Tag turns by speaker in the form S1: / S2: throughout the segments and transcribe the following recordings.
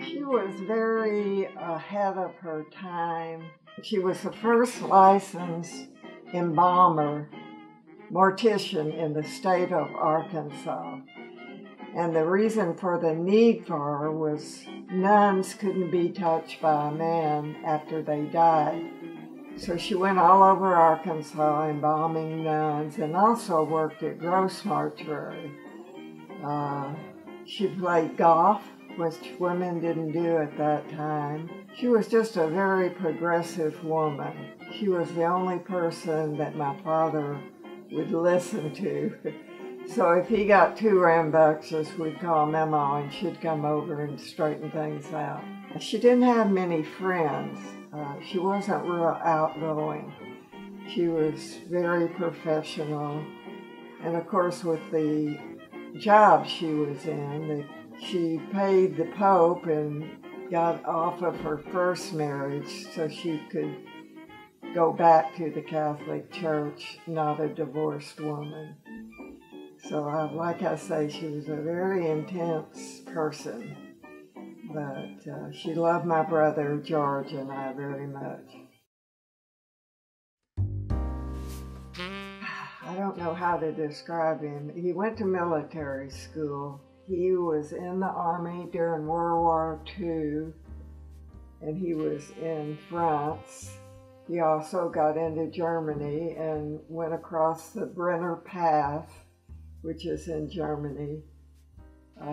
S1: She was very ahead of her time. She was the first licensed embalmer, mortician in the state of Arkansas. And the reason for the need for her was nuns couldn't be touched by a man after they died. So she went all over Arkansas embalming nuns and also worked at Gross Mortuary. She played golf, which women didn't do at that time. She was just a very progressive woman. She was the only person that my father would listen to. So if he got too rambunctious, we'd call Mama and she'd come over and straighten things out. She didn't have many friends. She wasn't real outgoing. She was very professional. And of course, with the job she was in, she paid the Pope and got off of her first marriage so she could go back to the Catholic Church, not a divorced woman. So like I say, she was a very intense person, but she loved my brother George and I very much. I don't know how to describe him. He went to military school. He was in the Army during World War II, and he was in France. He also got into Germany and went across the Brenner Path, which is in Germany.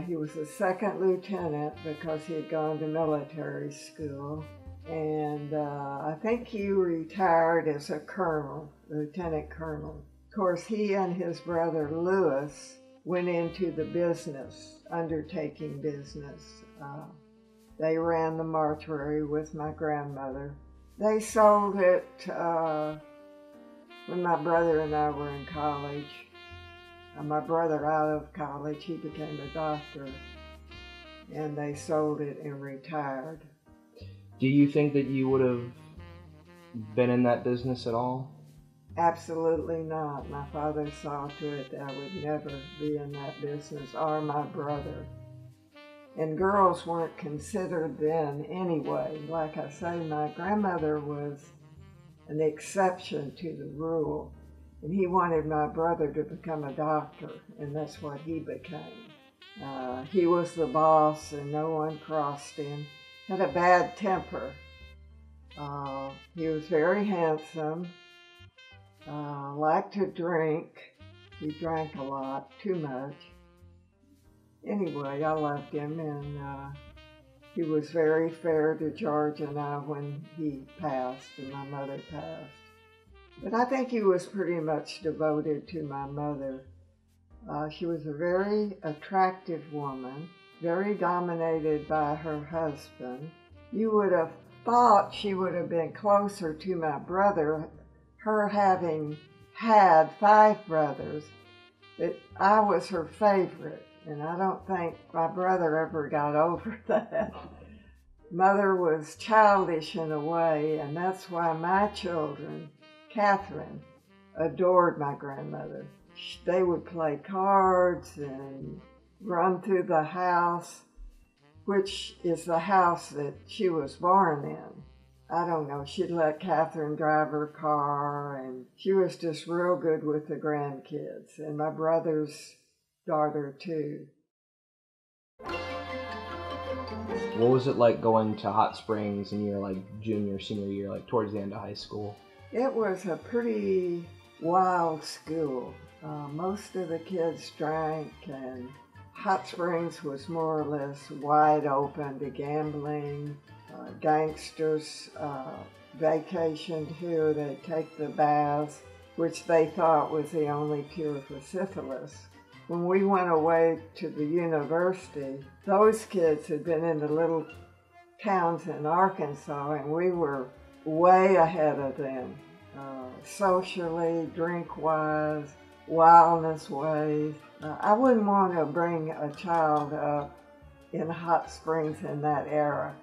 S1: He was a second lieutenant because he had gone to military school. And I think he retired as a colonel, lieutenant colonel. Of course, he and his brother Louis went into the business, undertaking business. They ran the mortuary with my grandmother. They sold it when my brother and I were in college. My brother out of college, he became a doctor, and they sold it and retired.
S2: Do you think that you would have been in that business at all?
S1: Absolutely not. My father saw to it that I would never be in that business, or my brother. And girls weren't considered then anyway. Like I say, my grandmother was an exception to the rule. And he wanted my brother to become a doctor, and that's what he became. He was the boss, and no one crossed him. Had a bad temper. He was very handsome. Liked to drink. He drank a lot, too much. Anyway, I loved him, and he was very fair to George and I when he passed, and my mother passed. But I think he was pretty much devoted to my mother. She was a very attractive woman, very dominated by her husband. You would have thought she would have been closer to my brother, her having had 5 brothers, but I was her favorite, and I don't think my brother ever got over that. Mother was childish in a way, and that's why my children, Catherine, adored my grandmother. They would play cards and run through the house, which is the house that she was born in. I don't know, she'd let Catherine drive her car, and she was just real good with the grandkids, and my brother's daughter too.
S2: What was it like going to Hot Springs in your junior, senior year, towards the end of high school?
S1: It was a pretty wild school. Most of the kids drank, and Hot Springs was more or less wide open to gambling. Gangsters vacationed here. They'd take the baths, which they thought was the only cure for syphilis. When we went away to the university, those kids had been in the little towns in Arkansas, and we were way ahead of them, socially, drink-wise, wildness-wise. I wouldn't want to bring a child up in Hot Springs in that era.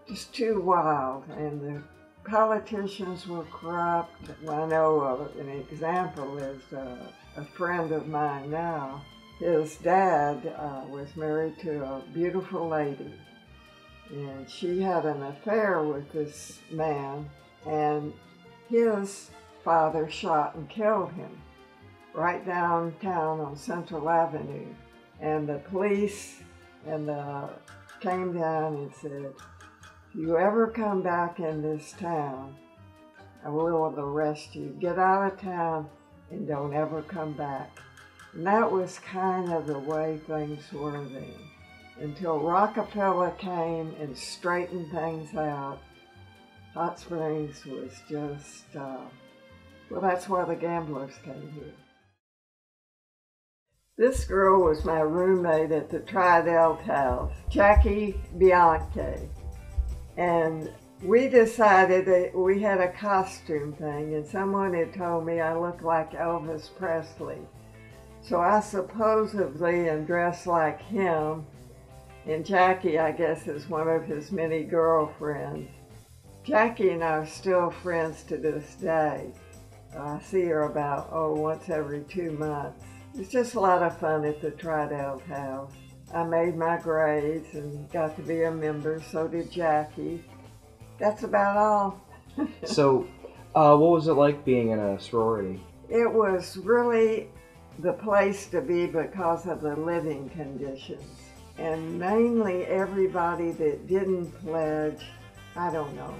S1: Just too wild, and the politicians were corrupt. I know an example is a friend of mine now. his dad was married to a beautiful lady, and she had an affair with this man, and his father shot and killed him right downtown on Central Avenue. And the police came down and said, if you ever come back in this town, I will arrest you. Get out of town and don't ever come back. And that was kind of the way things were then. Until Rockefeller came and straightened things out, Hot Springs was just, well, that's why the gamblers came here. This girl was my roommate at the Tridelt house, Jackie Bianchi. And we decided that we had a costume thing, and someone had told me I looked like Elvis Presley. So I supposedly am dressed like him, and Jackie, I guess, is one of his many girlfriends. Jackie and I are still friends to this day. I see her about, once every 2 months. It's just a lot of fun at the Tridelt house. I made my grades and got to be a member, so did Jackie. That's about all.
S2: So, what was it like being in a sorority?
S1: It was really the place to be because of the living conditions. And mainly everybody that didn't pledge, I don't know.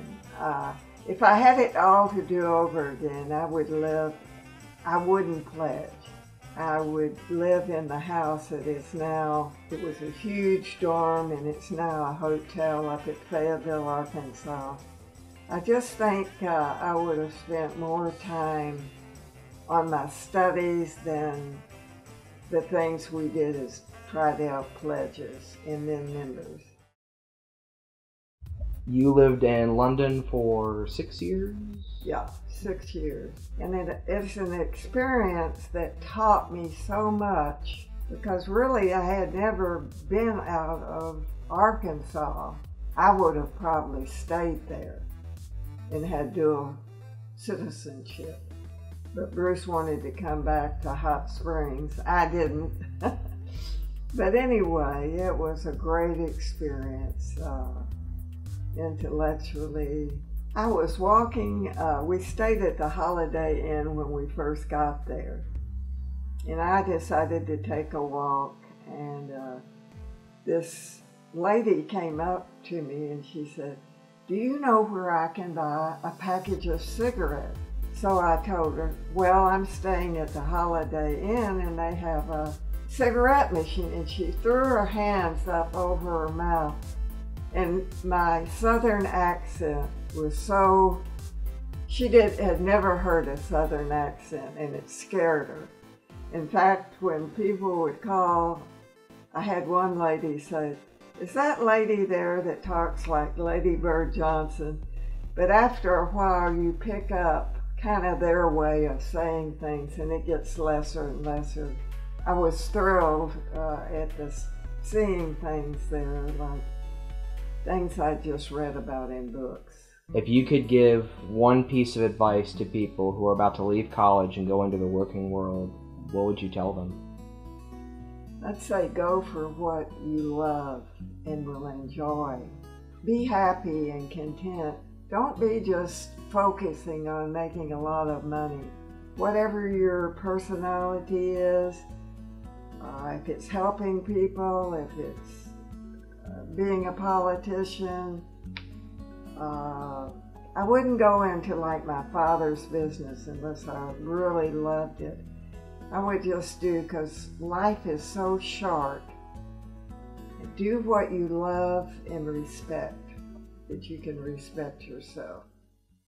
S1: If I had it all to do over again, I wouldn't pledge. I would live in the house that is now, it was a huge dorm and it's now a hotel up at Fayetteville, Arkansas. I just think I would have spent more time on my studies than the things we did as Tridelt pledges and then members.
S2: You lived in London for 6 years?
S1: Yeah, 6 years. And it's an experience that taught me so much because really I had never been out of Arkansas. I would have probably stayed there and had dual citizenship. But Bruce wanted to come back to Hot Springs. I didn't. But anyway, it was a great experience intellectually. I was walking, we stayed at the Holiday Inn when we first got there. And I decided to take a walk, and this lady came up to me and she said, do you know where I can buy a package of cigarettes? So I told her, well, I'm staying at the Holiday Inn and they have a cigarette machine. And she threw her hands up over her mouth. And my Southern accent was so, had never heard a Southern accent, and it scared her. In fact, when people would call, I had one lady say, is that lady there that talks like Lady Bird Johnson? But after a while, you pick up kind of their way of saying things, and it gets lesser and lesser. I was thrilled at seeing things there, like things I just read about in books.
S2: If you could give one piece of advice to people who are about to leave college and go into the working world, what would you tell them?
S1: I'd say go for what you love and will enjoy. Be happy and content. Don't be just focusing on making a lot of money. Whatever your personality is, if it's helping people, if it's being a politician, I wouldn't go into like my father's business unless I really loved it. I would just do, because life is so short. Do what you love and respect, that you can respect yourself.